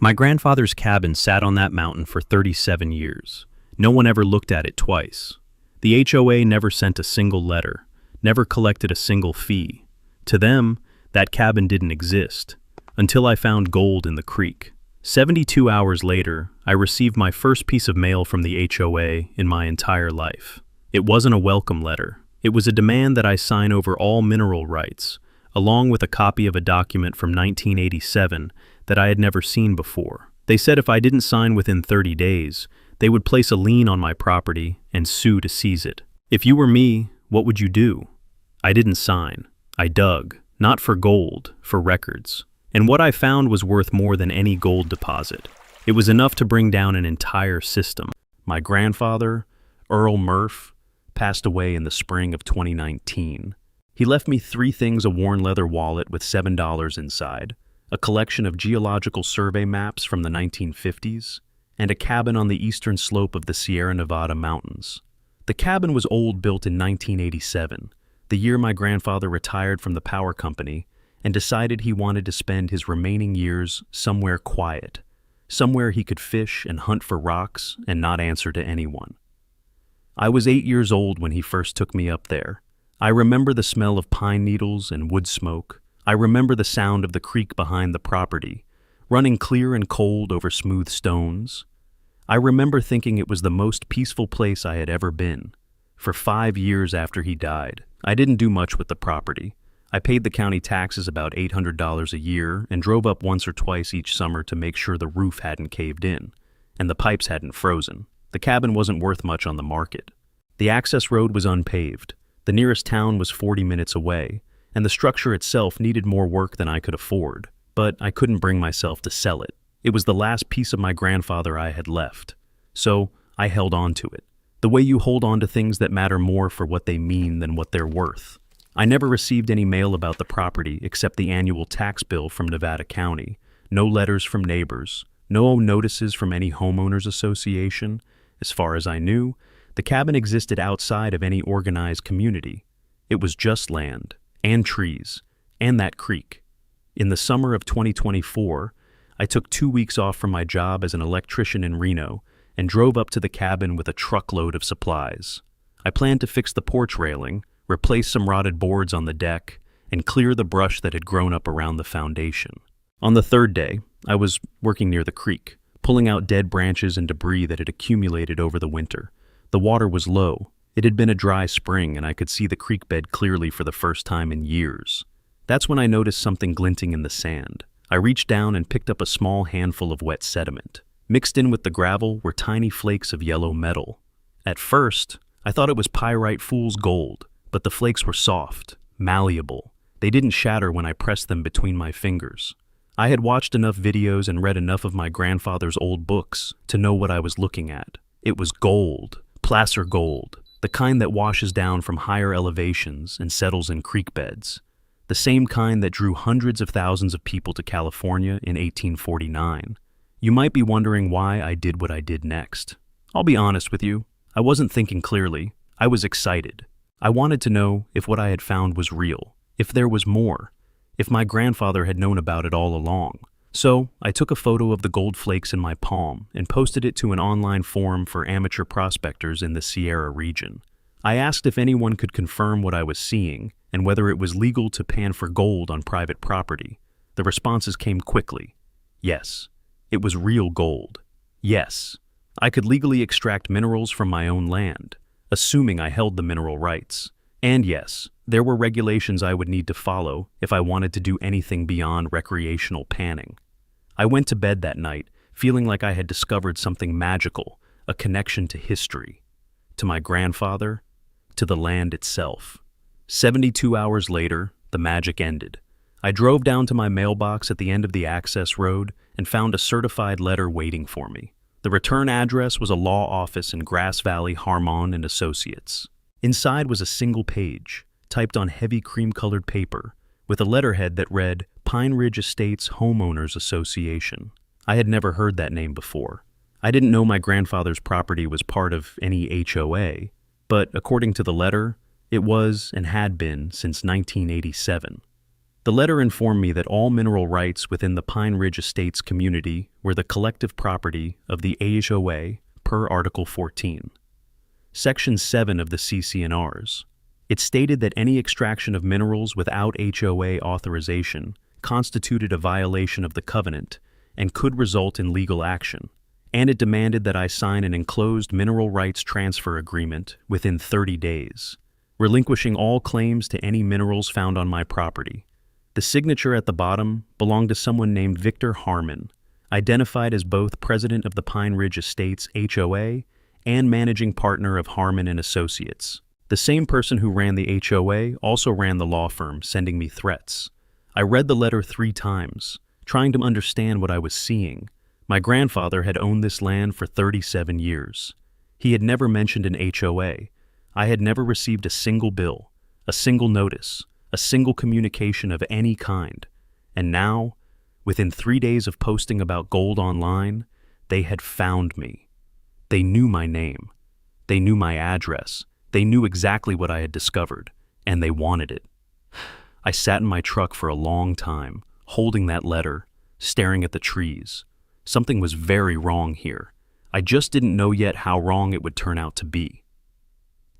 My grandfather's cabin sat on that mountain for 37 years. No one ever looked at it twice. The HOA never sent a single letter, never collected a single fee. To them, that cabin didn't exist, until I found gold in the creek. 72 hours later, I received my first piece of mail from the HOA in my entire life. It wasn't a welcome letter. It was a demand that I sign over all mineral rights, along with a copy of a document from 1987 that I had never seen before. They said if I didn't sign within 30 days, they would place a lien on my property and sue to seize it. If you were me, what would you do? I didn't sign. I dug, not for gold, for records. And what I found was worth more than any gold deposit. It was enough to bring down an entire system. My grandfather, Earl Murph, passed away in the spring of 2019. He left me 3 things: a worn leather wallet with $7 inside, a collection of geological survey maps from the 1950s, and a cabin on the eastern slope of the Sierra Nevada mountains. The cabin was old, built in 1987, the year my grandfather retired from the power company and decided he wanted to spend his remaining years somewhere quiet, somewhere he could fish and hunt for rocks and not answer to anyone. I was 8 years old when he first took me up there. I remember the smell of pine needles and wood smoke. I remember the sound of the creek behind the property, running clear and cold over smooth stones. I remember thinking it was the most peaceful place I had ever been. For 5 years after he died, I didn't do much with the property. I paid the county taxes about $800 a year and drove up once or twice each summer to make sure the roof hadn't caved in and the pipes hadn't frozen. The cabin wasn't worth much on the market. The access road was unpaved. The nearest town was 40 minutes away, and the structure itself needed more work than I could afford, but I couldn't bring myself to sell it. It was the last piece of my grandfather I had left, so I held on to it, the way you hold on to things that matter more for what they mean than what they're worth. I never received any mail about the property except the annual tax bill from Nevada County, no letters from neighbors, no notices from any homeowners association. As far as I knew, the cabin existed outside of any organized community. It was just land, and trees, and that creek. In the summer of 2024, I took 2 weeks off from my job as an electrician in Reno and drove up to the cabin with a truckload of supplies. I planned to fix the porch railing, replace some rotted boards on the deck, and clear the brush that had grown up around the foundation. On the 3rd day, I was working near the creek, pulling out dead branches and debris that had accumulated over the winter. The water was low. It had been a dry spring, and I could see the creek bed clearly for the first time in years. That's when I noticed something glinting in the sand. I reached down and picked up a small handful of wet sediment. Mixed in with the gravel were tiny flakes of yellow metal. At first, I thought it was pyrite fool's gold, but the flakes were soft, malleable. They didn't shatter when I pressed them between my fingers. I had watched enough videos and read enough of my grandfather's old books to know what I was looking at. It was gold, placer gold, the kind that washes down from higher elevations and settles in creek beds. The same kind that drew hundreds of thousands of people to California in 1849. You might be wondering why I did what I did next. I'll be honest with you, I wasn't thinking clearly. I was excited. I wanted to know if what I had found was real, if there was more, if my grandfather had known about it all along. So I took a photo of the gold flakes in my palm and posted it to an online forum for amateur prospectors in the Sierra region. I asked if anyone could confirm what I was seeing and whether it was legal to pan for gold on private property. The responses came quickly. Yes, it was real gold. Yes, I could legally extract minerals from my own land, assuming I held the mineral rights. And yes, there were regulations I would need to follow if I wanted to do anything beyond recreational panning. I went to bed that night feeling like I had discovered something magical, a connection to history, to my grandfather, to the land itself. 72 hours later, the magic ended. I drove down to my mailbox at the end of the access road and found a certified letter waiting for me. The return address was a law office in Grass Valley, Harmon and Associates. Inside was a single page, typed on heavy cream-colored paper, with a letterhead that read, Pine Ridge Estates Homeowners Association. I had never heard that name before. I didn't know my grandfather's property was part of any HOA, but according to the letter, it was and had been since 1987. The letter informed me that all mineral rights within the Pine Ridge Estates community were the collective property of the HOA per Article 14. Section 7 of the CC&Rs. It stated that any extraction of minerals without HOA authorization constituted a violation of the covenant and could result in legal action, and it demanded that I sign an enclosed mineral rights transfer agreement within 30 days, relinquishing all claims to any minerals found on my property. The signature at the bottom belonged to someone named Victor Harmon, identified as both president of the Pine Ridge Estates HOA and managing partner of Harmon and Associates. The same person who ran the HOA also ran the law firm, sending me threats. I read the letter 3 times, trying to understand what I was seeing. My grandfather had owned this land for 37 years. He had never mentioned an HOA. I had never received a single bill, a single notice, a single communication of any kind. And now, within 3 days of posting about gold online, they had found me. They knew my name. They knew my address. They knew exactly what I had discovered, and they wanted it. I sat in my truck for a long time, holding that letter, staring at the trees. Something was very wrong here. I just didn't know yet how wrong it would turn out to be.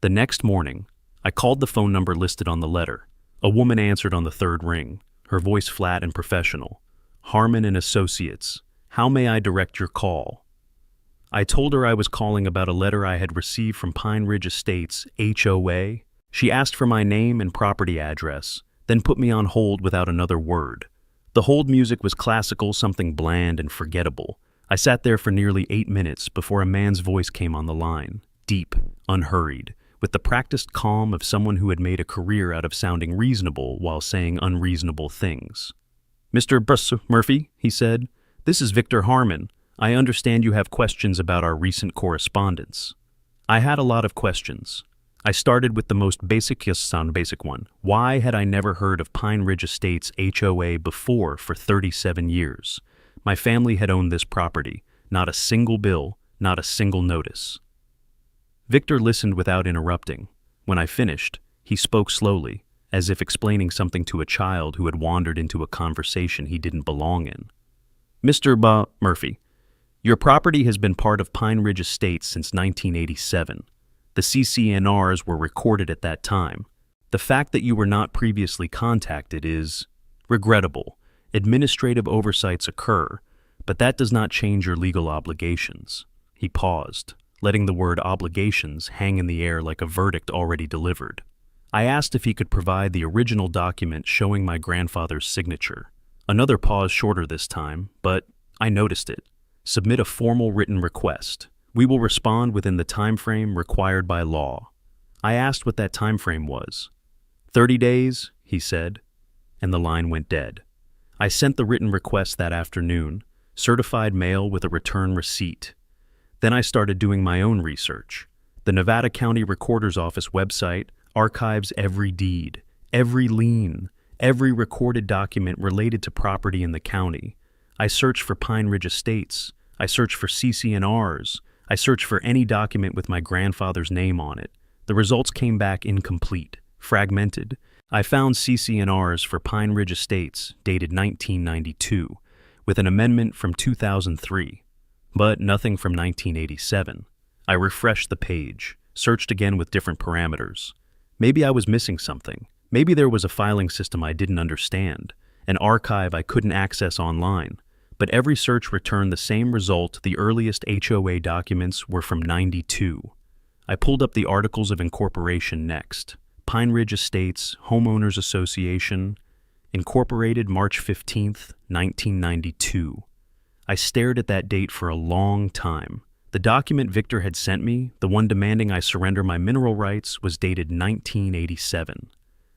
The next morning, I called the phone number listed on the letter. A woman answered on the 3rd ring, her voice flat and professional. "Harmon and Associates, how may I direct your call?" I told her I was calling about a letter I had received from Pine Ridge Estates HOA. She asked for my name and property address, then put me on hold without another word. The hold music was classical, something bland and forgettable. I sat there for nearly 8 minutes before a man's voice came on the line, deep, unhurried, with the practiced calm of someone who had made a career out of sounding reasonable while saying unreasonable things. "Mr. Murphy," he said, "this is Victor Harmon. I understand you have questions about our recent correspondence." I had a lot of questions. I started with the most basic one. Why had I never heard of Pine Ridge Estates HOA before for 37 years? My family had owned this property, not a single bill, not a single notice. Victor listened without interrupting. When I finished, he spoke slowly, as if explaining something to a child who had wandered into a conversation he didn't belong in. "Mr. Murphy, your property has been part of Pine Ridge Estates since 1987. The CC&Rs were recorded at that time. The fact that you were not previously contacted is regrettable. Administrative oversights occur, but that does not change your legal obligations." He paused, letting the word obligations hang in the air like a verdict already delivered. I asked if he could provide the original document showing my grandfather's signature. Another pause, shorter this time, but I noticed it. "Submit a formal written request. We will respond within the time frame required by law." I asked what that time frame was. 30 days, he said, and the line went dead. I sent the written request that afternoon, certified mail with a return receipt. Then I started doing my own research. The Nevada County Recorder's Office website archives every deed, every lien, every recorded document related to property in the county. I searched for Pine Ridge Estates. I searched for CC&Rs. I searched for any document with my grandfather's name on it. The results came back incomplete, fragmented. I found CC&Rs for Pine Ridge Estates dated 1992, with an amendment from 2003, but nothing from 1987. I refreshed the page, searched again with different parameters. Maybe I was missing something. Maybe there was a filing system I didn't understand, an archive I couldn't access online. But every search returned the same result. The earliest HOA documents were from 92. I pulled up the Articles of Incorporation next. Pine Ridge Estates, Homeowners Association, incorporated March 15th, 1992. I stared at that date for a long time. The document Victor had sent me, the one demanding I surrender my mineral rights, was dated 1987.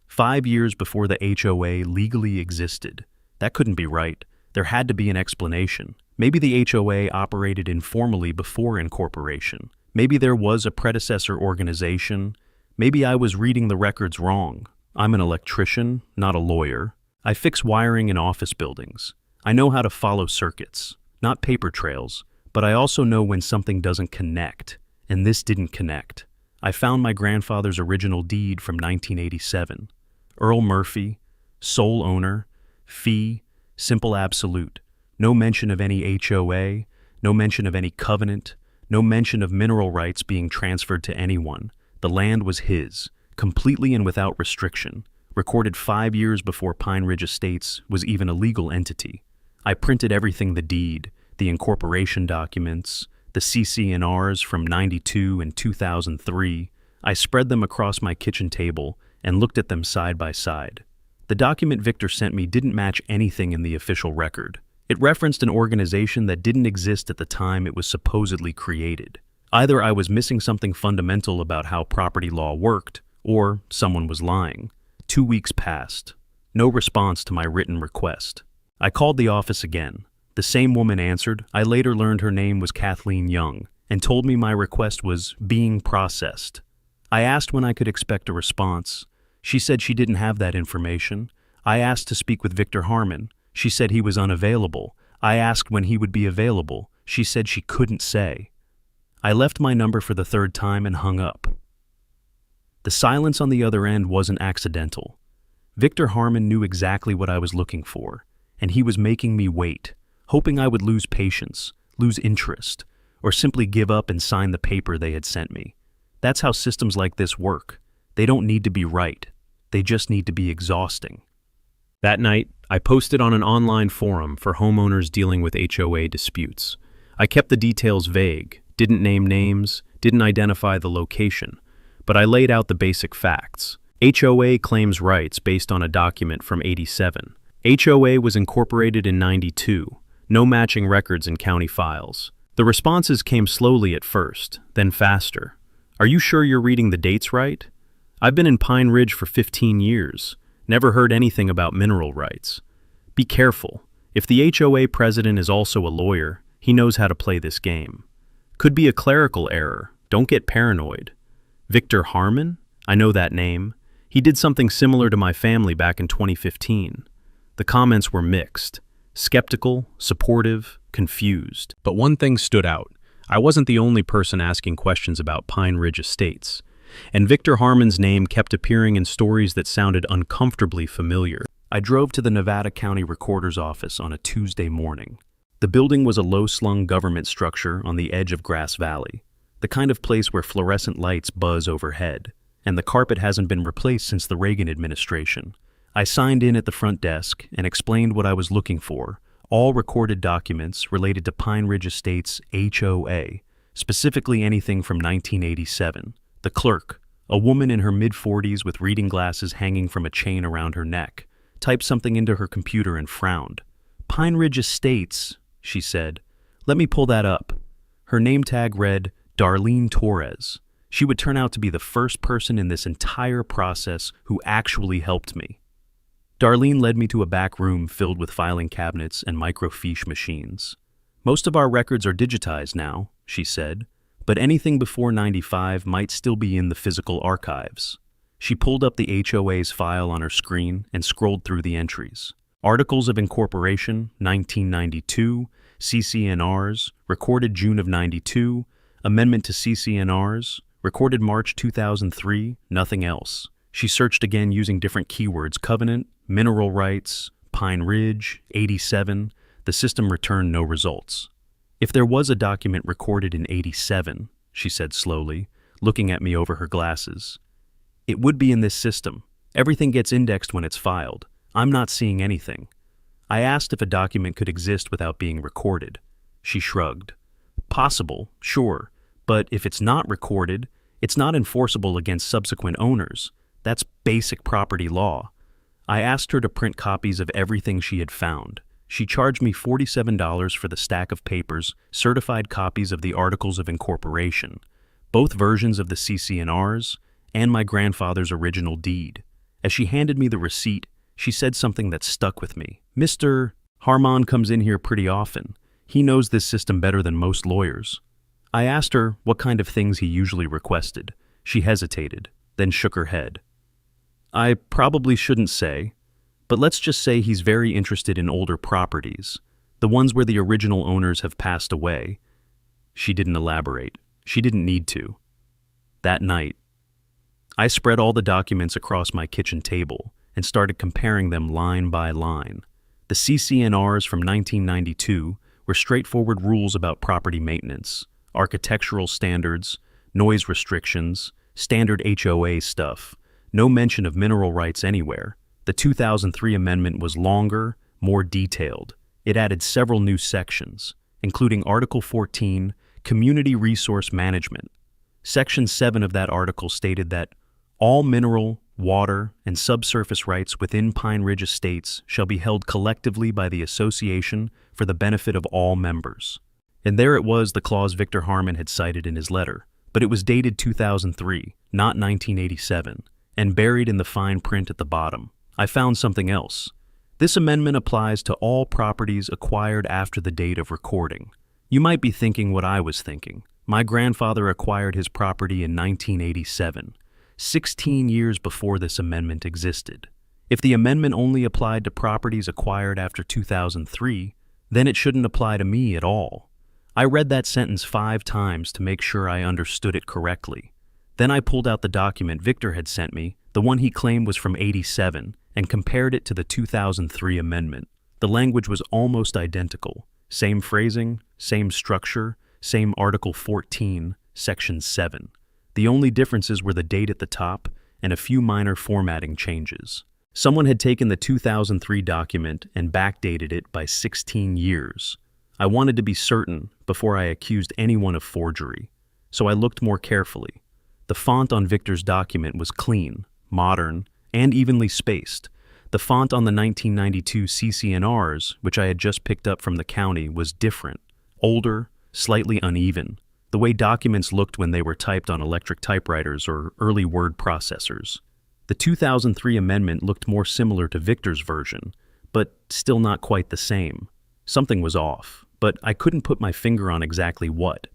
5 years before the HOA legally existed. That couldn't be right. There had to be an explanation. Maybe the HOA operated informally before incorporation. Maybe there was a predecessor organization. Maybe I was reading the records wrong. I'm an electrician, not a lawyer. I fix wiring in office buildings. I know how to follow circuits, not paper trails, but I also know when something doesn't connect, and this didn't connect. I found my grandfather's original deed from 1987. Earl Murphy, sole owner, fee, simple absolute. No mention of any HOA, no mention of any covenant, no mention of mineral rights being transferred to anyone. The land was his, completely and without restriction, recorded 5 years before Pine Ridge Estates was even a legal entity. I printed everything: the deed, the incorporation documents, the CC&Rs from '92 and 2003. I spread them across my kitchen table and looked at them side by side. The document Victor sent me didn't match anything in the official record. It referenced an organization that didn't exist at the time it was supposedly created. Either I was missing something fundamental about how property law worked, or someone was lying. 2 weeks passed. No response to my written request. I called the office again. The same woman answered. I later learned her name was Kathleen Young, and told me my request was being processed. I asked when I could expect a response. She said she didn't have that information. I asked to speak with Victor Harmon. She said he was unavailable. I asked when he would be available. She said she couldn't say. I left my number for the 3rd time and hung up. The silence on the other end wasn't accidental. Victor Harmon knew exactly what I was looking for, and he was making me wait, hoping I would lose patience, lose interest, or simply give up and sign the paper they had sent me. That's how systems like this work. They don't need to be right. They just need to be exhausting. That night, I posted on an online forum for homeowners dealing with HOA disputes. I kept the details vague, didn't name names, didn't identify the location, but I laid out the basic facts. HOA claims rights based on a document from '87. HOA was incorporated in '92. No matching records in county files. The responses came slowly at first, then faster. Are you sure you're reading the dates right? I've been in Pine Ridge for 15 years. Never heard anything about mineral rights. Be careful. If the HOA president is also a lawyer, he knows how to play this game. Could be a clerical error. Don't get paranoid. Victor Harmon? I know that name. He did something similar to my family back in 2015. The comments were mixed. Skeptical, supportive, confused. But one thing stood out. I wasn't the only person asking questions about Pine Ridge Estates. And Victor Harmon's name kept appearing in stories that sounded uncomfortably familiar. I drove to the Nevada County Recorder's office on a Tuesday morning. The building was a low-slung government structure on the edge of Grass Valley, the kind of place where fluorescent lights buzz overhead, and the carpet hasn't been replaced since the Reagan administration. I signed in at the front desk and explained what I was looking for, all recorded documents related to Pine Ridge Estates HOA, specifically anything from 1987. The clerk, a woman in her mid-40s with reading glasses hanging from a chain around her neck, typed something into her computer and frowned. "Pine Ridge Estates," she said. "Let me pull that up." Her name tag read Darlene Torres. She would turn out to be the first person in this entire process who actually helped me. Darlene led me to a back room filled with filing cabinets and microfiche machines. "Most of our records are digitized now," she said, "but anything before '95 might still be in the physical archives." She pulled up the HOA's file on her screen and scrolled through the entries. Articles of Incorporation, 1992, CC&Rs, recorded June of '92, amendment to CC&Rs, recorded March 2003, nothing else. She searched again using different keywords: covenant, mineral rights, Pine Ridge, '87. The system returned no results. "If there was a document recorded in '87, she said slowly, looking at me over her glasses, "it would be in this system. Everything gets indexed when it's filed. I'm not seeing anything." I asked if a document could exist without being recorded. She shrugged. "Possible, sure, but if it's not recorded, it's not enforceable against subsequent owners. That's basic property law." I asked her to print copies of everything she had found. She charged me $47 for the stack of papers, certified copies of the Articles of Incorporation, both versions of the CC&Rs, and my grandfather's original deed. As she handed me the receipt, she said something that stuck with me. "Mr. Harmon comes in here pretty often. He knows this system better than most lawyers." I asked her what kind of things he usually requested. She hesitated, then shook her head. "I probably shouldn't say, but let's just say he's very interested in older properties, the ones where the original owners have passed away." She didn't elaborate. She didn't need to. That night, I spread all the documents across my kitchen table and started comparing them line by line. The CCNRs from 1992 were straightforward rules about property maintenance, architectural standards, noise restrictions, standard HOA stuff. No mention of mineral rights anywhere. The 2003 amendment was longer, more detailed. It added several new sections, including Article 14, Community Resource Management. Section 7 of that article stated that all mineral, water, and subsurface rights within Pine Ridge Estates shall be held collectively by the association for the benefit of all members. And there it was, the clause Victor Harmon had cited in his letter, but it was dated 2003, not 1987, and buried in the fine print at the bottom. I found something else. This amendment applies to all properties acquired after the date of recording. You might be thinking what I was thinking. My grandfather acquired his property in 1987, 16 years before this amendment existed. If the amendment only applied to properties acquired after 2003, then it shouldn't apply to me at all. I read that sentence 5 times to make sure I understood it correctly. Then I pulled out the document Victor had sent me, the one he claimed was from '87, and compared it to the 2003 amendment. The language was almost identical. Same phrasing, same structure, same Article 14, Section 7. The only differences were the date at the top and a few minor formatting changes. Someone had taken the 2003 document and backdated it by 16 years. I wanted to be certain before I accused anyone of forgery, so I looked more carefully. The font on Victor's document was clean, modern, and evenly spaced. The font on the 1992 CCNRs, which I had just picked up from the county, was different, older, slightly uneven, the way documents looked when they were typed on electric typewriters or early word processors. The 2003 amendment looked more similar to Victor's version, but still not quite the same. Something was off, but I couldn't put my finger on exactly what.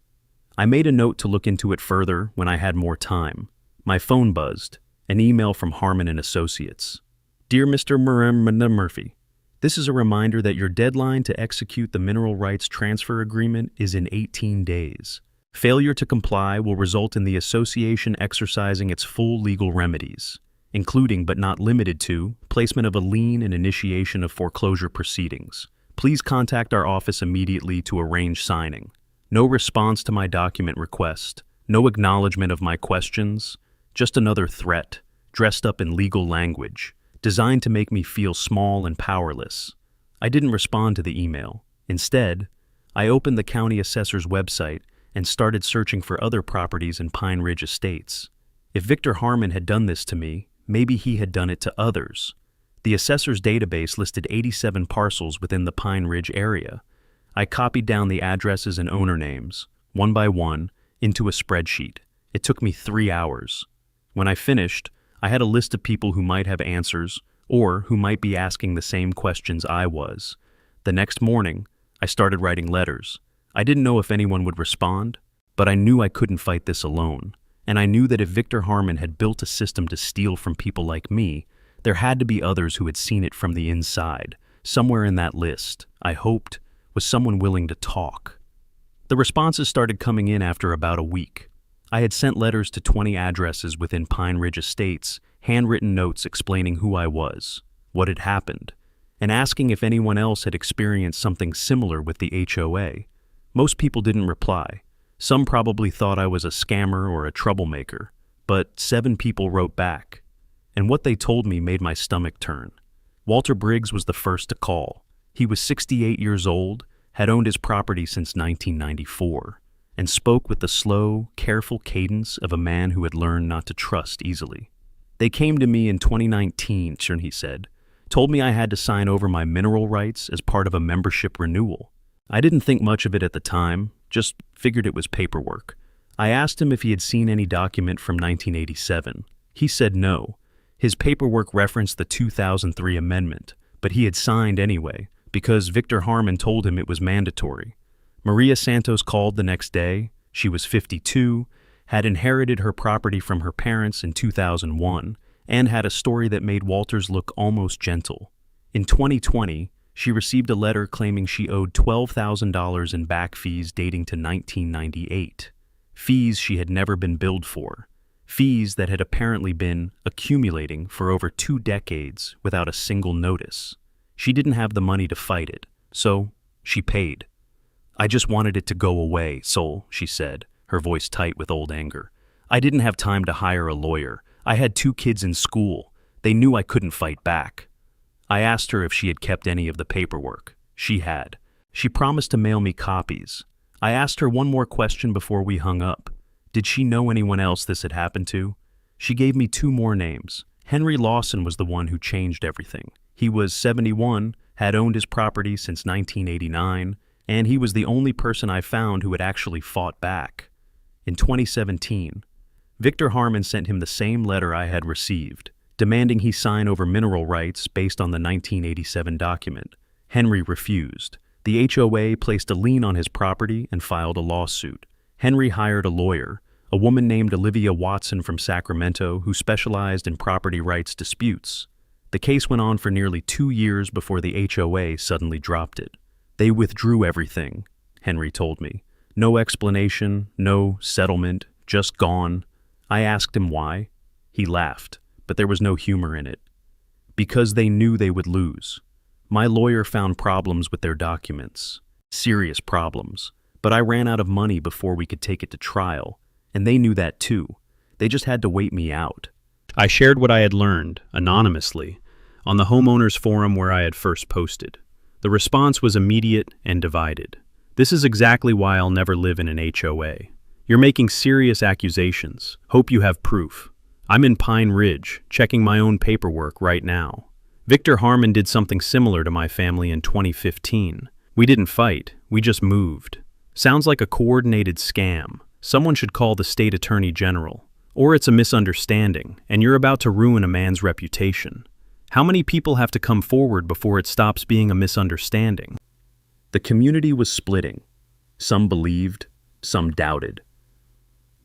I made a note to look into it further when I had more time. My phone buzzed, an email from Harmon and Associates. Dear Mr. Murphy, this is a reminder that your deadline to execute the mineral rights transfer agreement is in 18 days. Failure to comply will result in the association exercising its full legal remedies, including but not limited to placement of a lien and initiation of foreclosure proceedings. Please contact our office immediately to arrange signing. No response to my document request, no acknowledgement of my questions, just another threat, dressed up in legal language, designed to make me feel small and powerless. I didn't respond to the email. Instead, I opened the county assessor's website and started searching for other properties in Pine Ridge Estates. If Victor Harmon had done this to me, maybe he had done it to others. The assessor's database listed 87 parcels within the Pine Ridge area. I copied down the addresses and owner names, one by one, into a spreadsheet. It took me 3 hours. When I finished, I had a list of people who might have answers or who might be asking the same questions I was. The next morning, I started writing letters. I didn't know if anyone would respond, but I knew I couldn't fight this alone. And I knew that if Victor Harmon had built a system to steal from people like me, there had to be others who had seen it from the inside. Somewhere in that list, I hoped, was someone willing to talk. The responses started coming in after about a week. I had sent letters to 20 addresses within Pine Ridge Estates, handwritten notes explaining who I was, what had happened, and asking if anyone else had experienced something similar with the HOA. Most people didn't reply. Some probably thought I was a scammer or a troublemaker, but 7 people wrote back, and what they told me made my stomach turn. Walter Briggs was the first to call. He was 68 years old, had owned his property since 1994, and spoke with the slow, careful cadence of a man who had learned not to trust easily. They came to me in 2019, he said, told me I had to sign over my mineral rights as part of a membership renewal. I didn't think much of it at the time, just figured it was paperwork. I asked him if he had seen any document from 1987. He said no. His paperwork referenced the 2003 amendment, but he had signed anyway, because Victor Harmon told him it was mandatory. Maria Santos called the next day. She was 52, had inherited her property from her parents in 2001, and had a story that made Walters look almost gentle. In 2020, she received a letter claiming she owed $12,000 in back fees dating to 1998. Fees she had never been billed for. fees that had apparently been accumulating for over 2 decades without a single notice. She didn't have the money to fight it, so she paid. "I just wanted it to go away, Sol," she said, her voice tight with old anger. "I didn't have time to hire a lawyer. I had 2 kids in school. They knew I couldn't fight back." I asked her if she had kept any of the paperwork. She had. She promised to mail me copies. I asked her one more question before we hung up. Did she know anyone else this had happened to? She gave me 2 more names. Henry Lawson was the one who changed everything. He was 71, had owned his property since 1989, and he was the only person I found who had actually fought back. In 2017, Victor Harmon sent him the same letter I had received, demanding he sign over mineral rights based on the 1987 document. Henry refused. The HOA placed a lien on his property and filed a lawsuit. Henry hired a lawyer, a woman named Olivia Watson from Sacramento who specialized in property rights disputes. The case went on for nearly 2 years before the HOA suddenly dropped it. "They withdrew everything," Henry told me. "No explanation, no settlement, just gone." I asked him why. He laughed, but there was no humor in it. "Because they knew they would lose. My lawyer found problems with their documents. Serious problems. But I ran out of money before we could take it to trial, and they knew that too. They just had to wait me out." I shared what I had learned, anonymously, on the homeowners forum where I had first posted. The response was immediate and divided. "This is exactly why I'll never live in an HOA. You're making serious accusations. Hope you have proof. I'm in Pine Ridge, checking my own paperwork right now. Victor Harmon did something similar to my family in 2015. We didn't fight, we just moved. Sounds like a coordinated scam. Someone should call the state attorney general. Or it's a misunderstanding, and you're about to ruin a man's reputation. How many people have to come forward before it stops being a misunderstanding?" The community was splitting. Some believed, some doubted.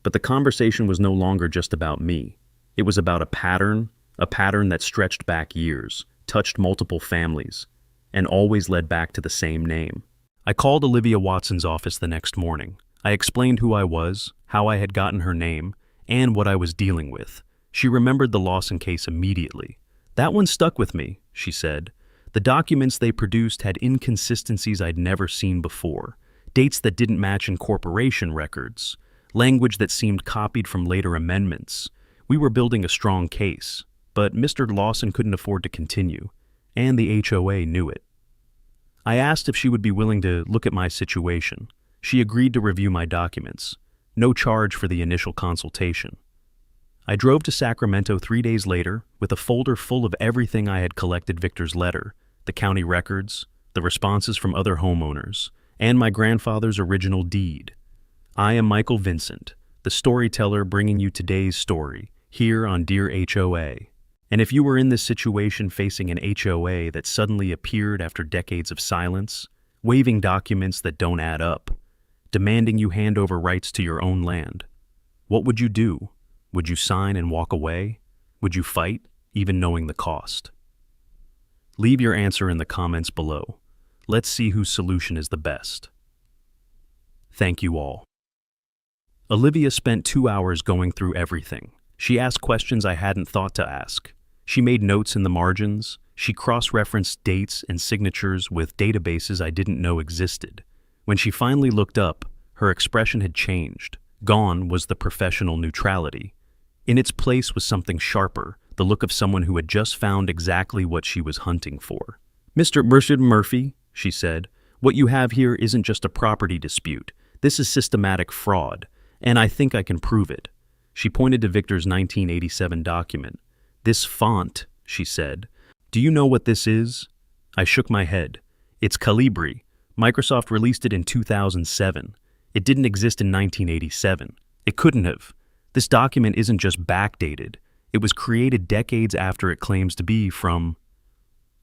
But the conversation was no longer just about me. It was about a pattern that stretched back years, touched multiple families, and always led back to the same name. I called Olivia Watson's office the next morning. I explained who I was, how I had gotten her name, and what I was dealing with. She remembered the Lawson case immediately. "That one stuck with me," she said. "The documents they produced had inconsistencies I'd never seen before, dates that didn't match incorporation records, language that seemed copied from later amendments. We were building a strong case, but Mr. Lawson couldn't afford to continue, and the HOA knew it." I asked if she would be willing to look at my situation. She agreed to review my documents. No charge for the initial consultation. I drove to Sacramento 3 days later with a folder full of everything I had collected Victor's letter, the county records, the responses from other homeowners, and my grandfather's original deed. I am Michael Vincent, the storyteller bringing you today's story, here on Dear HOA. And if you were in this situation facing an HOA that suddenly appeared after decades of silence, waving documents that don't add up, demanding you hand over rights to your own land, what would you do? Would you sign and walk away? Would you fight, even knowing the cost? Leave your answer in the comments below. Let's see whose solution is the best. Thank you all. Olivia spent 2 hours going through everything. She asked questions I hadn't thought to ask. She made notes in the margins. She cross-referenced dates and signatures with databases I didn't know existed. When she finally looked up, her expression had changed. Gone was the professional neutrality. In its place was something sharper, the look of someone who had just found exactly what she was hunting for. Mr. Murphy, she said, "what you have here isn't just a property dispute. This is systematic fraud, and I think I can prove it." She pointed to Victor's 1987 document. "This font," she said. "Do you know what this is?" I shook my head. "It's Calibri. Microsoft released it in 2007. It didn't exist in 1987. It couldn't have. This document isn't just backdated. It was created decades after it claims to be from..."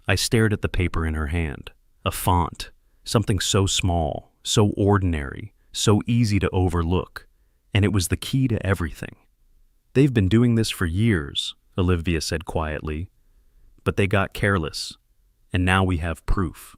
I stared at the paper in her hand. A font. Something so small, so ordinary, so easy to overlook. And it was the key to everything. "They've been doing this for years," Olivia said quietly. "But they got careless. And now we have proof."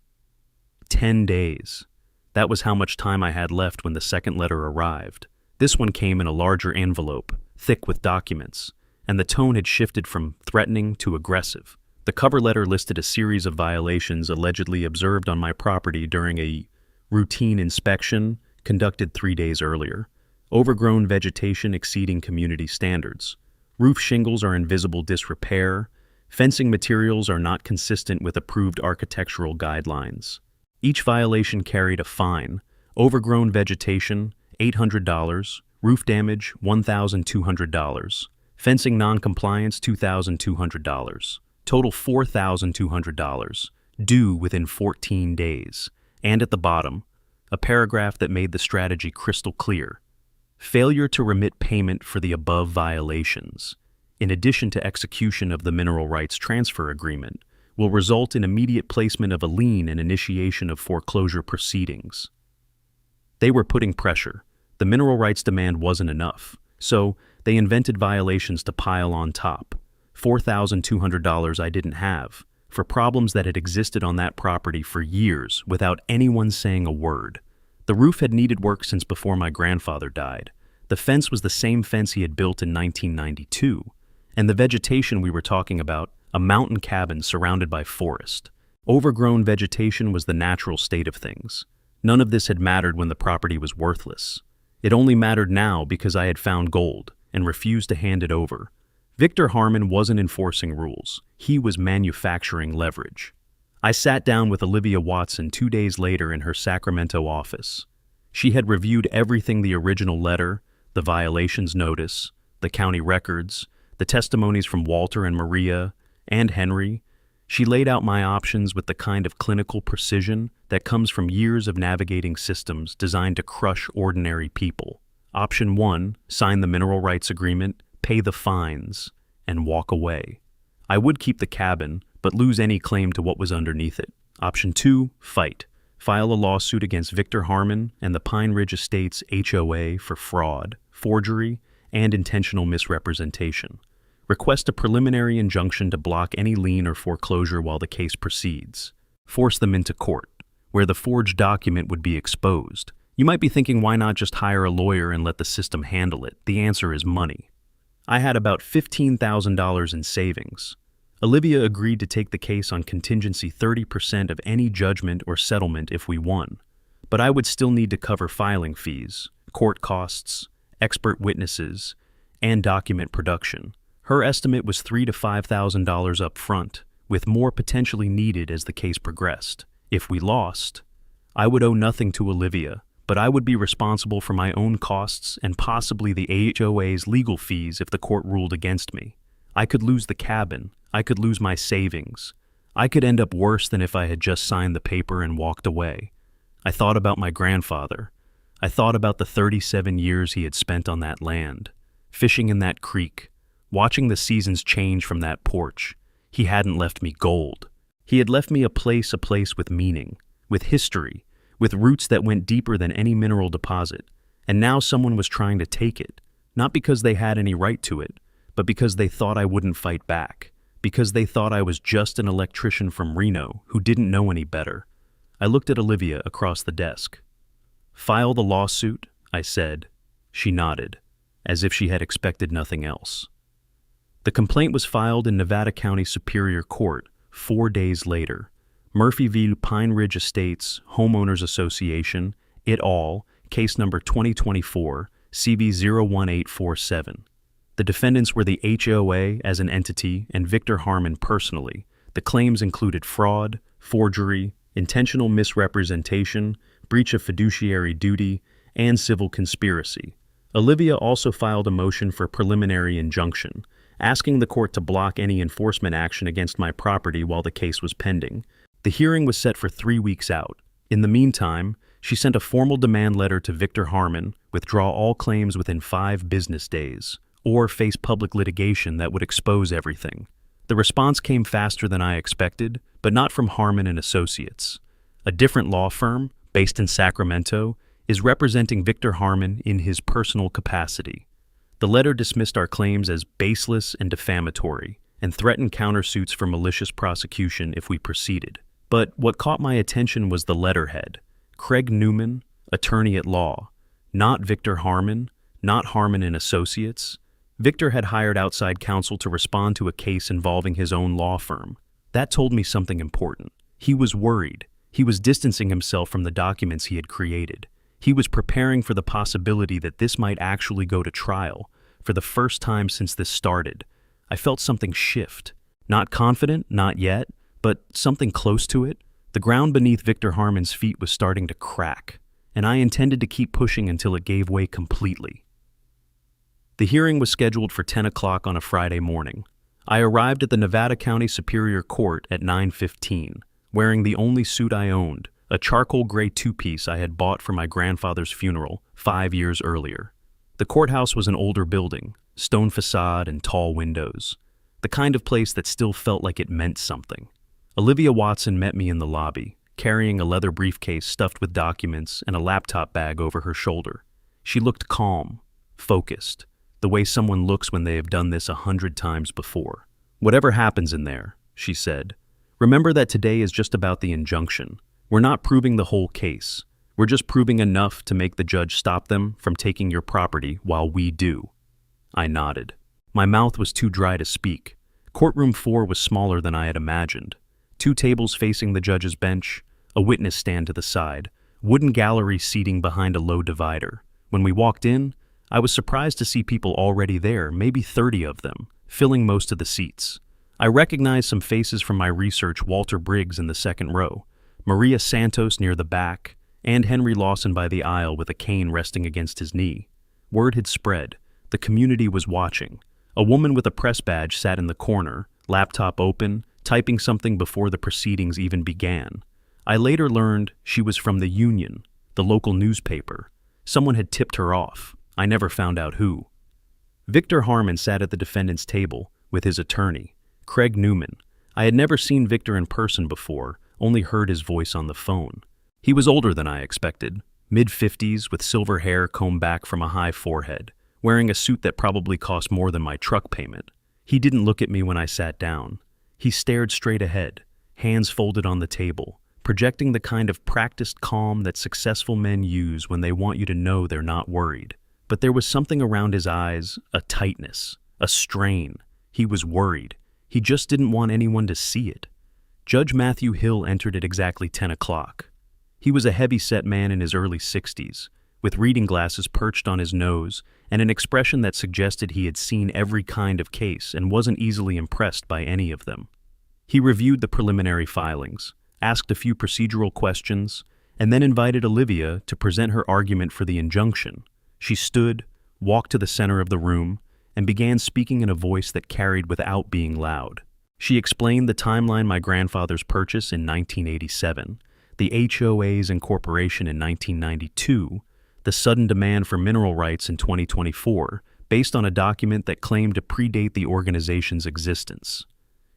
10 days. That was how much time I had left when the second letter arrived. This one came in a larger envelope, thick with documents, and the tone had shifted from threatening to aggressive. The cover letter listed a series of violations allegedly observed on my property during a routine inspection conducted 3 days earlier. Overgrown vegetation exceeding community standards. Roof shingles are in visible disrepair. Fencing materials are not consistent with approved architectural guidelines. Each violation carried a fine. Overgrown vegetation, $800. Roof damage, $1,200. Fencing noncompliance, $2,200. Total $4,200. Due within 14 days. And at the bottom, a paragraph that made the strategy crystal clear. Failure to remit payment for the above violations, in addition to execution of the mineral rights transfer agreement, will result in immediate placement of a lien and initiation of foreclosure proceedings. They were putting pressure. The mineral rights demand wasn't enough, so they invented violations to pile on top. $4,200 I didn't have, for problems that had existed on that property for years without anyone saying a word. The roof had needed work since before my grandfather died. The fence was the same fence he had built in 1992. And the vegetation we were talking about, a mountain cabin surrounded by forest. Overgrown vegetation was the natural state of things. None of this had mattered when the property was worthless. It only mattered now because I had found gold and refused to hand it over. Victor Harmon wasn't enforcing rules. He was manufacturing leverage. I sat down with Olivia Watson 2 days later in her Sacramento office. She had reviewed everything: the original letter, the violations notice, the county records, the testimonies from Walter and Maria and Henry. She laid out my options with the kind of clinical precision that comes from years of navigating systems designed to crush ordinary people. Option 1, sign the mineral rights agreement, pay the fines, and walk away. I would keep the cabin, but lose any claim to what was underneath it. Option 2, fight. File a lawsuit against Victor Harmon and the Pine Ridge Estates HOA for fraud, forgery, and intentional misrepresentation. Request a preliminary injunction to block any lien or foreclosure while the case proceeds. Force them into court, where the forged document would be exposed. You might be thinking, why not just hire a lawyer and let the system handle it? The answer is money. I had about $15,000 in savings. Olivia agreed to take the case on contingency 30% of any judgment or settlement if we won. But I would still need to cover filing fees, court costs, expert witnesses, and document production. Her estimate was $3,000 to $5,000 up front, with more potentially needed as the case progressed. If we lost, I would owe nothing to Olivia, but I would be responsible for my own costs and possibly the HOA's legal fees if the court ruled against me. I could lose the cabin. I could lose my savings. I could end up worse than if I had just signed the paper and walked away. I thought about my grandfather. I thought about the 37 years he had spent on that land, fishing in that creek, watching the seasons change from that porch. He hadn't left me gold. He had left me a place with meaning, with history, with roots that went deeper than any mineral deposit. And now someone was trying to take it, not because they had any right to it, but because they thought I wouldn't fight back, because they thought I was just an electrician from Reno who didn't know any better. I looked at Olivia across the desk. File the lawsuit, I said. She nodded, as if she had expected nothing else. The complaint was filed in Nevada County Superior Court 4 days later. Murphyville Pine Ridge Estates Homeowners Association, et al., case number 2024, CV 01847. The defendants were the HOA as an entity and Victor Harmon personally. The claims included fraud, forgery, intentional misrepresentation, breach of fiduciary duty, and civil conspiracy. Olivia also filed a motion for preliminary injunction, asking the court to block any enforcement action against my property while the case was pending. The hearing was set for 3 weeks out. In the meantime, she sent a formal demand letter to Victor Harmon, withdraw all claims within 5 business days, or face public litigation that would expose everything. The response came faster than I expected, but not from Harmon and Associates. A different law firm, based in Sacramento, is representing Victor Harmon in his personal capacity. The letter dismissed our claims as baseless and defamatory, and threatened countersuits for malicious prosecution if we proceeded. But what caught my attention was the letterhead. Craig Newman, attorney at law. Not Victor Harmon, not Harmon and Associates. Victor had hired outside counsel to respond to a case involving his own law firm. That told me something important. He was worried. He was distancing himself from the documents he had created. He was preparing for the possibility that this might actually go to trial. For the first time since this started, I felt something shift. Not confident, not yet, but something close to it. The ground beneath Victor Harmon's feet was starting to crack, and I intended to keep pushing until it gave way completely. The hearing was scheduled for 10 o'clock on a Friday morning. I arrived at the Nevada County Superior Court at 9:15, wearing the only suit I owned, a charcoal gray two-piece I had bought for my grandfather's funeral 5 years earlier. The courthouse was an older building, stone facade and tall windows, the kind of place that still felt like it meant something. Olivia Watson met me in the lobby, carrying a leather briefcase stuffed with documents and a laptop bag over her shoulder. She looked calm, focused, the way someone looks when they have done this 100 times before. "Whatever happens in there," she said, "remember that today is just about the injunction. We're not proving the whole case. We're just proving enough to make the judge stop them from taking your property while we do." I nodded. My mouth was too dry to speak. Courtroom 4 was smaller than I had imagined. 2 tables facing the judge's bench, a witness stand to the side, wooden gallery seating behind a low divider. When we walked in, I was surprised to see people already there, maybe 30 of them, filling most of the seats. I recognized some faces from my research: Walter Briggs in the second row, Maria Santos near the back, and Henry Lawson by the aisle with a cane resting against his knee. Word had spread. The community was watching. A woman with a press badge sat in the corner, laptop open, typing something before the proceedings even began. I later learned she was from the Union, the local newspaper. Someone had tipped her off. I never found out who. Victor Harmon sat at the defendant's table with his attorney, Craig Newman. I had never seen Victor in person before, only heard his voice on the phone. He was older than I expected, mid-50s with silver hair combed back from a high forehead, wearing a suit that probably cost more than my truck payment. He didn't look at me when I sat down. He stared straight ahead, hands folded on the table, projecting the kind of practiced calm that successful men use when they want you to know they're not worried. But there was something around his eyes, a tightness, a strain. He was worried. He just didn't want anyone to see it. Judge Matthew Hill entered at exactly 10 o'clock. He was a heavy-set man in his early 60s, with reading glasses perched on his nose and an expression that suggested he had seen every kind of case and wasn't easily impressed by any of them. He reviewed the preliminary filings, asked a few procedural questions, and then invited Olivia to present her argument for the injunction. She stood, walked to the center of the room, and began speaking in a voice that carried without being loud. She explained the timeline: my grandfather's purchase in 1987, the HOA's incorporation in 1992, the sudden demand for mineral rights in 2024, based on a document that claimed to predate the organization's existence.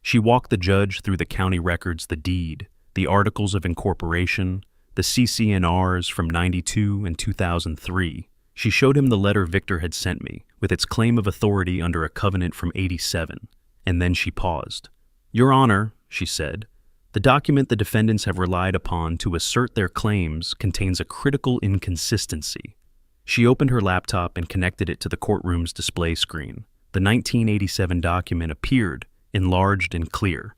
She walked the judge through the county records, the deed, the articles of incorporation, the CC&Rs from 92 and 2003. She showed him the letter Victor had sent me, with its claim of authority under a covenant from 87, and then she paused. "Your Honor," she said, "the document the defendants have relied upon to assert their claims contains a critical inconsistency." She opened her laptop and connected it to the courtroom's display screen. The 1987 document appeared, enlarged and clear.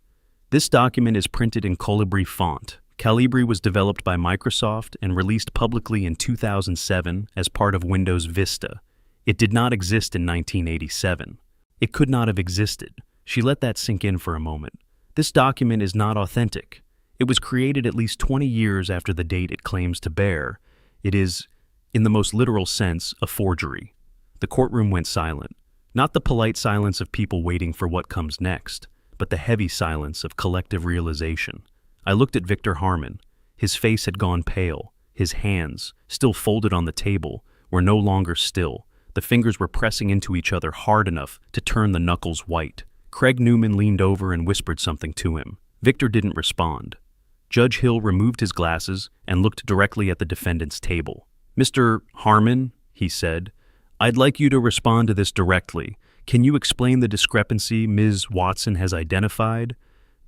"This document is printed in Colibri font. Calibri was developed by Microsoft and released publicly in 2007 as part of Windows Vista. It did not exist in 1987. It could not have existed." She let that sink in for a moment. "This document is not authentic. It was created at least 20 years after the date it claims to bear. It is, in the most literal sense, a forgery." The courtroom went silent. Not the polite silence of people waiting for what comes next, but the heavy silence of collective realization. I looked at Victor Harmon. His face had gone pale. His hands, still folded on the table, were no longer still. The fingers were pressing into each other hard enough to turn the knuckles white. Craig Newman leaned over and whispered something to him. Victor didn't respond. Judge Hill removed his glasses and looked directly at the defendant's table. "Mr. Harmon," he said, "I'd like you to respond to this directly. Can you explain the discrepancy Ms. Watson has identified?"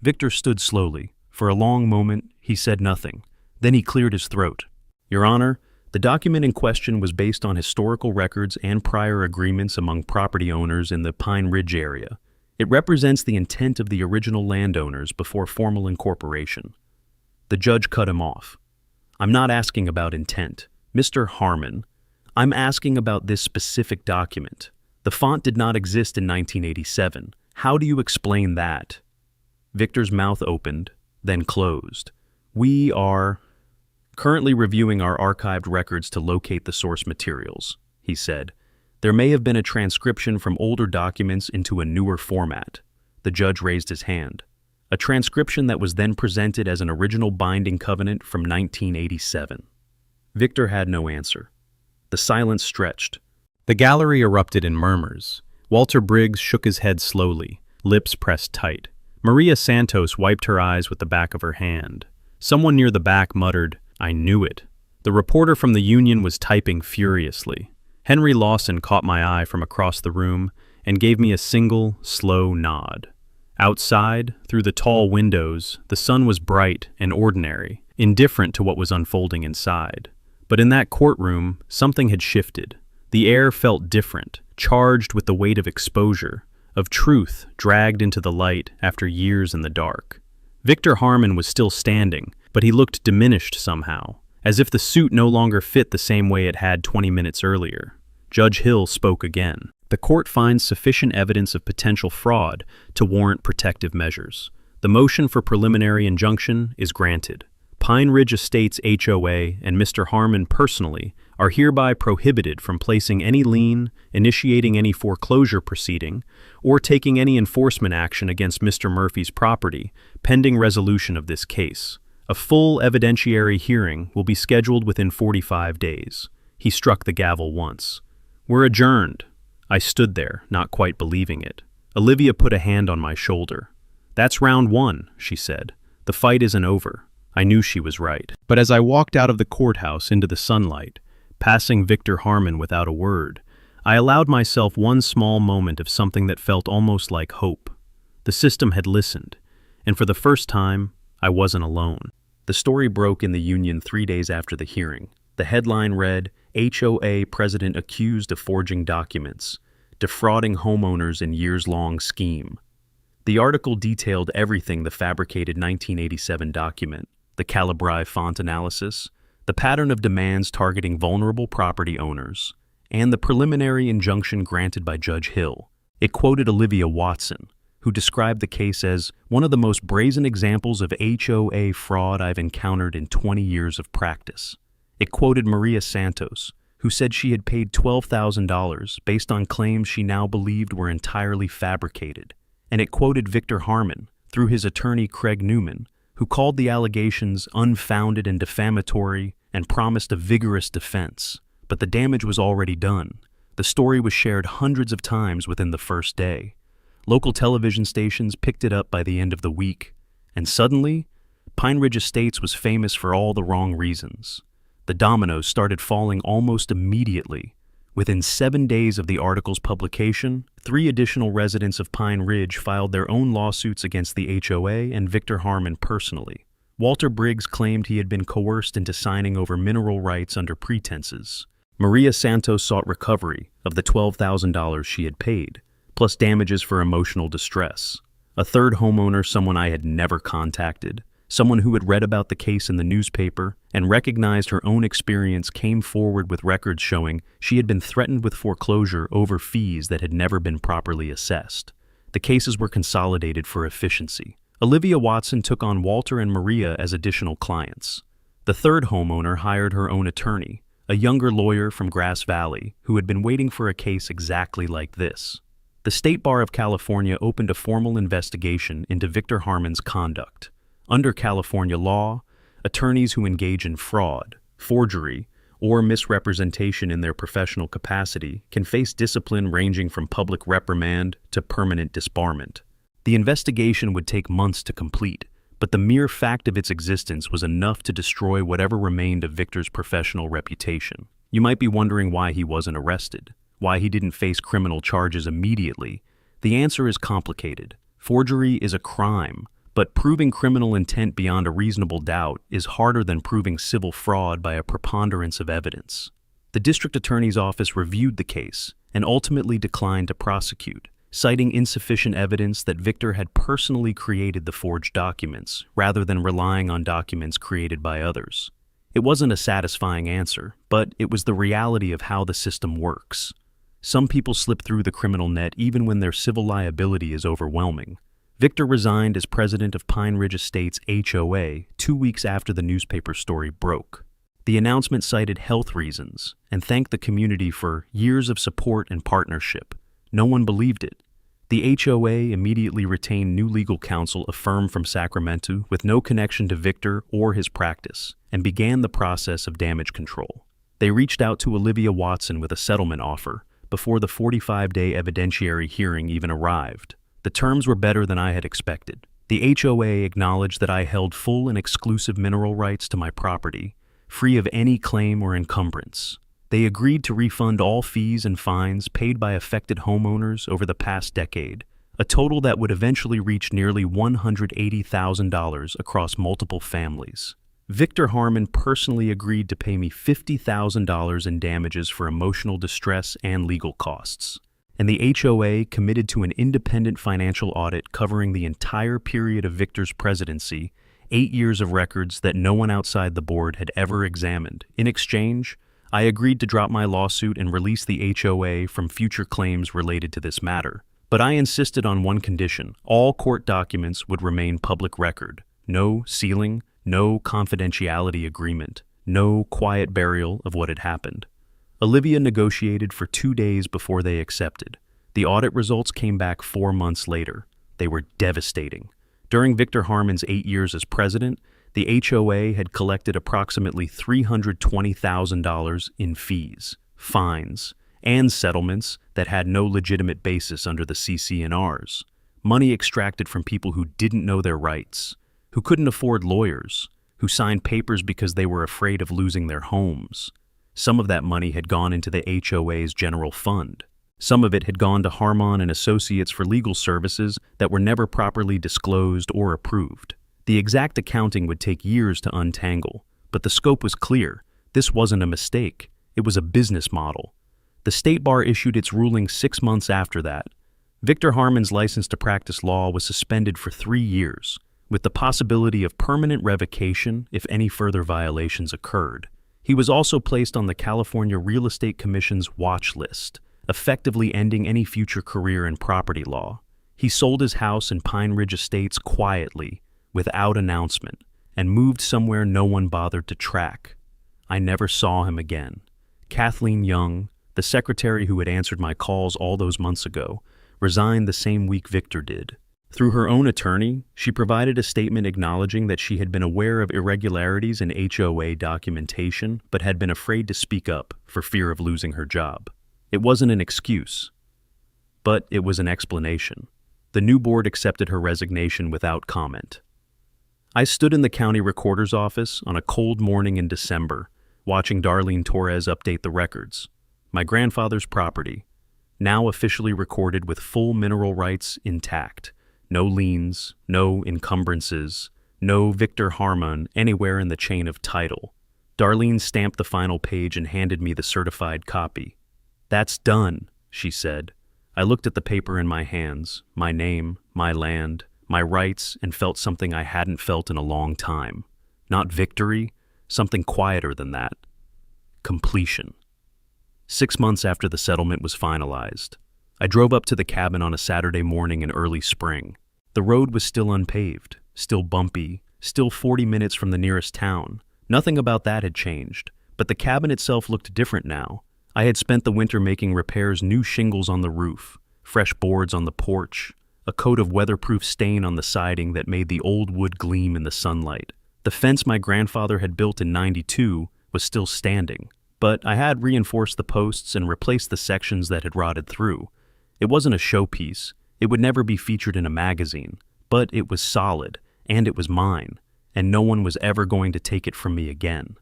Victor stood slowly. For a long moment, he said nothing. Then he cleared his throat. "Your Honor, The document in question was based on historical records and prior agreements among property owners in the Pine Ridge area. It represents the intent of the original landowners before formal incorporation. The judge cut him off. "I'm not asking about intent, Mr. Harmon. I'm asking about this specific document. The font did not exist in 1987. How do you explain that?" Victor's mouth opened, then closed. "We are currently reviewing our archived records to locate the source materials," he said. "There may have been a transcription from older documents into a newer format." The judge raised his hand. "A transcription that was then presented as an original binding covenant from 1987. Victor had no answer. The silence stretched. The gallery erupted in murmurs. Walter Briggs shook his head slowly, lips pressed tight. Maria Santos wiped her eyes with the back of her hand. Someone near the back muttered, "I knew it." The reporter from the Union was typing furiously. Henry Lawson caught my eye from across the room and gave me a single, slow nod. Outside, through the tall windows, the sun was bright and ordinary, indifferent to what was unfolding inside. But in that courtroom, something had shifted. The air felt different, charged with the weight of exposure, of truth dragged into the light after years in the dark. Victor Harmon was still standing, but he looked diminished somehow, as if the suit no longer fit the same way it had 20 minutes earlier. Judge Hill spoke again. "The court finds sufficient evidence of potential fraud to warrant protective measures. The motion for preliminary injunction is granted. Pine Ridge Estates HOA and Mr. Harmon personally are hereby prohibited from placing any lien, initiating any foreclosure proceeding, or taking any enforcement action against Mr. Murphy's property pending resolution of this case. A full evidentiary hearing will be scheduled within 45 days. He struck the gavel once. "We're adjourned." I stood there, not quite believing it. Olivia put a hand on my shoulder. "That's round one," she said. "The fight isn't over." I knew she was right. But as I walked out of the courthouse into the sunlight, passing Victor Harmon without a word, I allowed myself one small moment of something that felt almost like hope. The system had listened, and for the first time, I wasn't alone. The story broke in the Union 3 days after the hearing. The headline read, "HOA President Accused of Forging Documents, Defrauding Homeowners in Years-Long Scheme." The article detailed everything: the fabricated 1987 document, the Calibri font analysis, the pattern of demands targeting vulnerable property owners, and the preliminary injunction granted by Judge Hill. It quoted Olivia Watson, who described the case as one of the most brazen examples of HOA fraud I've encountered in 20 years of practice. It quoted Maria Santos, who said she had paid $12,000 based on claims she now believed were entirely fabricated. And it quoted Victor Harmon, through his attorney Craig Newman, who called the allegations unfounded and defamatory and promised a vigorous defense. But the damage was already done. The story was shared hundreds of times within the first day. Local television stations picked it up by the end of the week. And suddenly, Pine Ridge Estates was famous for all the wrong reasons. The dominoes started falling almost immediately. Within 7 days of the article's publication, 3 additional residents of Pine Ridge filed their own lawsuits against the HOA and Victor Harmon personally. Walter Briggs claimed he had been coerced into signing over mineral rights under pretenses. Maria Santos sought recovery of the $12,000 she had paid, plus damages for emotional distress. A third homeowner, someone I had never contacted, someone who had read about the case in the newspaper and recognized her own experience, came forward with records showing she had been threatened with foreclosure over fees that had never been properly assessed. The cases were consolidated for efficiency. Olivia Watson took on Walter and Maria as additional clients. The third homeowner hired her own attorney, a younger lawyer from Grass Valley who had been waiting for a case exactly like this. The State Bar of California opened a formal investigation into Victor Harmon's conduct. Under California law, attorneys who engage in fraud, forgery, or misrepresentation in their professional capacity can face discipline ranging from public reprimand to permanent disbarment. The investigation would take months to complete, but the mere fact of its existence was enough to destroy whatever remained of Victor's professional reputation. You might be wondering why he wasn't arrested, why he didn't face criminal charges immediately. The answer is complicated. Forgery is a crime, But proving criminal intent beyond a reasonable doubt is harder than proving civil fraud by a preponderance of evidence. The district attorney's office reviewed the case and ultimately declined to prosecute, citing insufficient evidence that Victor had personally created the forged documents rather than relying on documents created by others. It wasn't a satisfying answer, but it was the reality of how the system works. Some people slip through the criminal net even when their civil liability is overwhelming. Victor resigned as president of Pine Ridge Estates HOA 2 weeks after the newspaper story broke. The announcement cited health reasons and thanked the community for years of support and partnership. No one believed it. The HOA immediately retained new legal counsel, a firm from Sacramento with no connection to Victor or his practice, and began the process of damage control. They reached out to Olivia Watson with a settlement offer before the 45-day evidentiary hearing even arrived. The terms were better than I had expected. The HOA acknowledged that I held full and exclusive mineral rights to my property, free of any claim or encumbrance. They agreed to refund all fees and fines paid by affected homeowners over the past decade, a total that would eventually reach nearly $180,000 across multiple families. Victor Harmon personally agreed to pay me $50,000 in damages for emotional distress and legal costs. And the HOA committed to an independent financial audit covering the entire period of Victor's presidency, 8 years of records that no one outside the board had ever examined. In exchange, I agreed to drop my lawsuit and release the HOA from future claims related to this matter. But I insisted on one condition: all court documents would remain public record. No sealing, no confidentiality agreement, no quiet burial of what had happened. Olivia negotiated for 2 days before they accepted. The audit results came back 4 months later. They were devastating. During Victor Harmon's 8 years as president, the HOA had collected approximately $320,000 in fees, fines, and settlements that had no legitimate basis under the CC&Rs. Money extracted from people who didn't know their rights, who couldn't afford lawyers, who signed papers because they were afraid of losing their homes. Some of that money had gone into the HOA's general fund. Some of it had gone to Harmon and Associates for legal services that were never properly disclosed or approved. The exact accounting would take years to untangle, but the scope was clear. This wasn't a mistake. It was a business model. The state bar issued its ruling 6 months after that. Victor Harmon's license to practice law was suspended for 3 years, with the possibility of permanent revocation if any further violations occurred. He was also placed on the California Real Estate Commission's watch list, effectively ending any future career in property law. He sold his house in Pine Ridge Estates quietly, without announcement, and moved somewhere no one bothered to track. I never saw him again. Kathleen Young, the secretary who had answered my calls all those months ago, resigned the same week Victor did. Through her own attorney, she provided a statement acknowledging that she had been aware of irregularities in HOA documentation but had been afraid to speak up for fear of losing her job. It wasn't an excuse, but it was an explanation. The new board accepted her resignation without comment. I stood in the county recorder's office on a cold morning in December, watching Darlene Torres update the records. My grandfather's property, now officially recorded with full mineral rights intact. No liens, no encumbrances, no Victor Harmon anywhere in the chain of title. Darlene stamped the final page and handed me the certified copy. "That's done," she said. I looked at the paper in my hands, my name, my land, my rights, and felt something I hadn't felt in a long time. Not victory, something quieter than that. Completion. 6 months after the settlement was finalized, I drove up to the cabin on a Saturday morning in early spring. The road was still unpaved, still bumpy, still 40 minutes from the nearest town. Nothing about that had changed, but the cabin itself looked different now. I had spent the winter making repairs: new shingles on the roof, fresh boards on the porch, a coat of weatherproof stain on the siding that made the old wood gleam in the sunlight. The fence my grandfather had built in '92 was still standing, but I had reinforced the posts and replaced the sections that had rotted through. It wasn't a showpiece. It would never be featured in a magazine, but it was solid, and it was mine, and no one was ever going to take it from me again.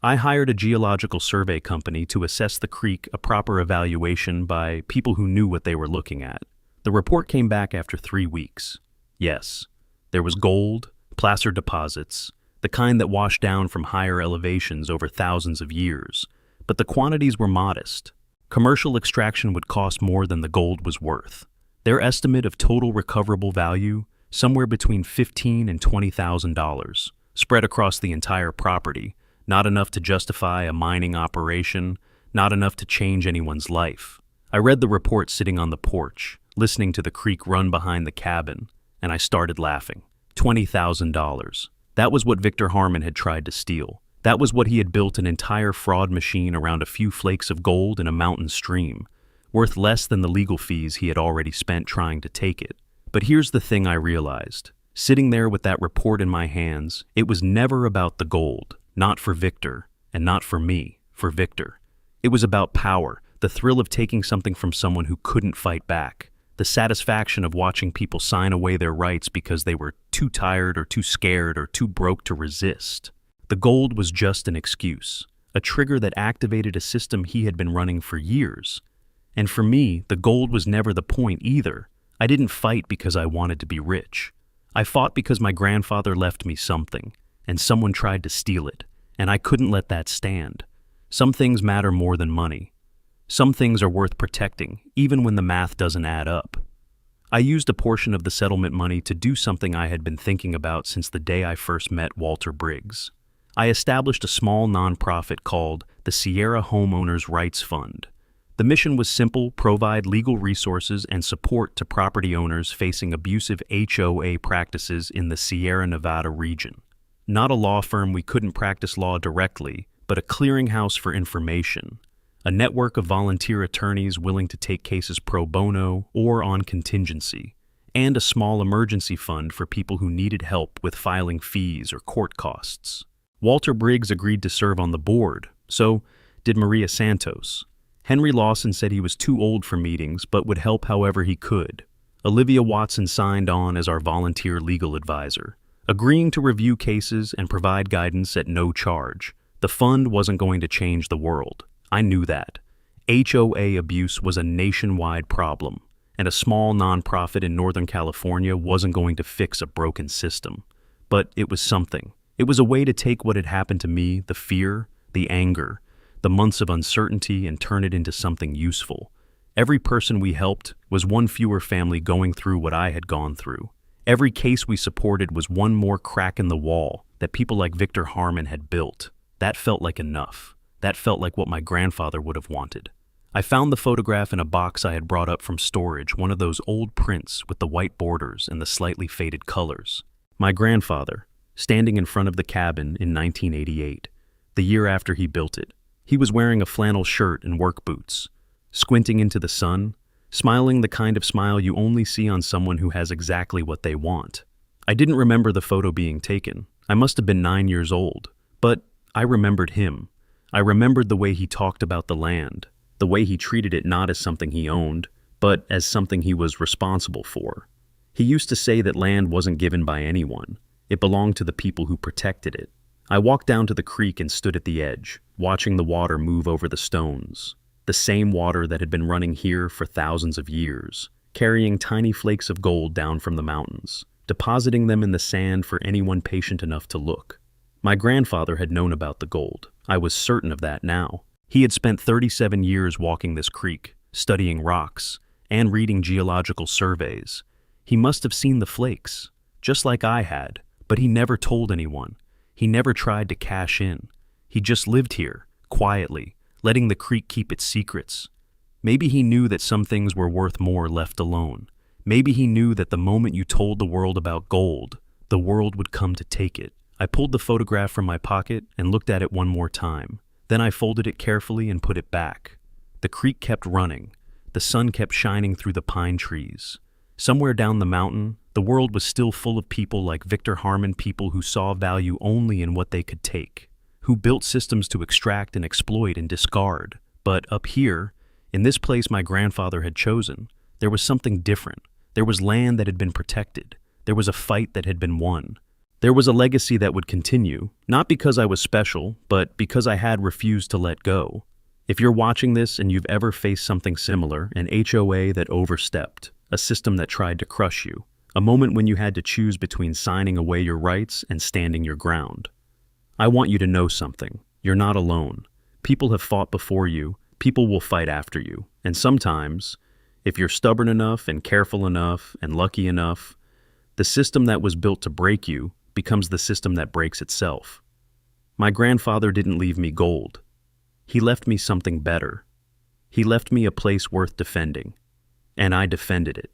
I hired a geological survey company to assess the creek, a proper evaluation by people who knew what they were looking at. The report came back after 3 weeks. Yes, There was gold, placer deposits, the kind that washed down from higher elevations over thousands of years, but the quantities were modest. Commercial extraction would cost more than the gold was worth. Their estimate of total recoverable value, somewhere between $15,000 and $20,000, spread across the entire property, not enough to justify a mining operation, not enough to change anyone's life. I read the report sitting on the porch, listening to the creek run behind the cabin, and I started laughing. $20,000. That was what Victor Harmon had tried to steal. That was what he had built an entire fraud machine around a few flakes of gold in a mountain stream, worth less than the legal fees he had already spent trying to take it. But here's the thing I realized. Sitting there with that report in my hands, it was never about the gold, not for Victor, and not for me, for Victor. It was about power, the thrill of taking something from someone who couldn't fight back, the satisfaction of watching people sign away their rights because they were too tired or too scared or too broke to resist. The gold was just an excuse, a trigger that activated a system he had been running for years. And for me, the gold was never the point either. I didn't fight because I wanted to be rich. I fought because my grandfather left me something, and someone tried to steal it, and I couldn't let that stand. Some things matter more than money. Some things are worth protecting, even when the math doesn't add up. I used a portion of the settlement money to do something I had been thinking about since the day I first met Walter Briggs. I established a small nonprofit called the Sierra Homeowners Rights Fund. The mission was simple: provide legal resources and support to property owners facing abusive HOA practices in the Sierra Nevada region. Not a law firm, we couldn't practice law directly, but a clearinghouse for information. A network of volunteer attorneys willing to take cases pro bono or on contingency, and a small emergency fund for people who needed help with filing fees or court costs. Walter Briggs agreed to serve on the board, so did Maria Santos. Henry Lawson said he was too old for meetings but would help however he could. Olivia Watson signed on as our volunteer legal advisor, agreeing to review cases and provide guidance at no charge. The fund wasn't going to change the world. I knew that. HOA abuse was a nationwide problem, and a small nonprofit in Northern California wasn't going to fix a broken system. But it was something. It was a way to take what had happened to me, the fear, the anger, the months of uncertainty, and turn it into something useful. Every person we helped was one fewer family going through what I had gone through. Every case we supported was one more crack in the wall that people like Victor Harmon had built. That felt like enough. That felt like what my grandfather would have wanted. I found the photograph in a box I had brought up from storage, one of those old prints with the white borders and the slightly faded colors. My grandfather, standing in front of the cabin in 1988, the year after he built it. He was wearing a flannel shirt and work boots, squinting into the sun, smiling the kind of smile you only see on someone who has exactly what they want. I didn't remember the photo being taken. I must have been 9 years old, but I remembered him. I remembered the way he talked about the land, the way he treated it not as something he owned, but as something he was responsible for. He used to say that land wasn't given by anyone. It belonged to the people who protected it. I walked down to the creek and stood at the edge, watching the water move over the stones. The same water that had been running here for thousands of years, carrying tiny flakes of gold down from the mountains, depositing them in the sand for anyone patient enough to look. My grandfather had known about the gold. I was certain of that now. He had spent 37 years walking this creek, studying rocks, and reading geological surveys. He must have seen the flakes, just like I had, but he never told anyone. He never tried to cash in. He just lived here, quietly, letting the creek keep its secrets. Maybe he knew that some things were worth more left alone. Maybe he knew that the moment you told the world about gold, the world would come to take it. I pulled the photograph from my pocket and looked at it one more time. Then I folded it carefully and put it back. The creek kept running. The sun kept shining through the pine trees. Somewhere down the mountain, the world was still full of people like Victor Harmon, people who saw value only in what they could take, who built systems to extract and exploit and discard. But up here, in this place my grandfather had chosen, there was something different. There was land that had been protected. There was a fight that had been won. There was a legacy that would continue, not because I was special, but because I had refused to let go. If you're watching this and you've ever faced something similar, an HOA that overstepped, a system that tried to crush you, A moment when you had to choose between signing away your rights and standing your ground. I want you to know something. You're not alone. People have fought before you. People will fight after you. And sometimes, if you're stubborn enough and careful enough and lucky enough, the system that was built to break you becomes the system that breaks itself. My grandfather didn't leave me gold. He left me something better. He left me a place worth defending, and I defended it.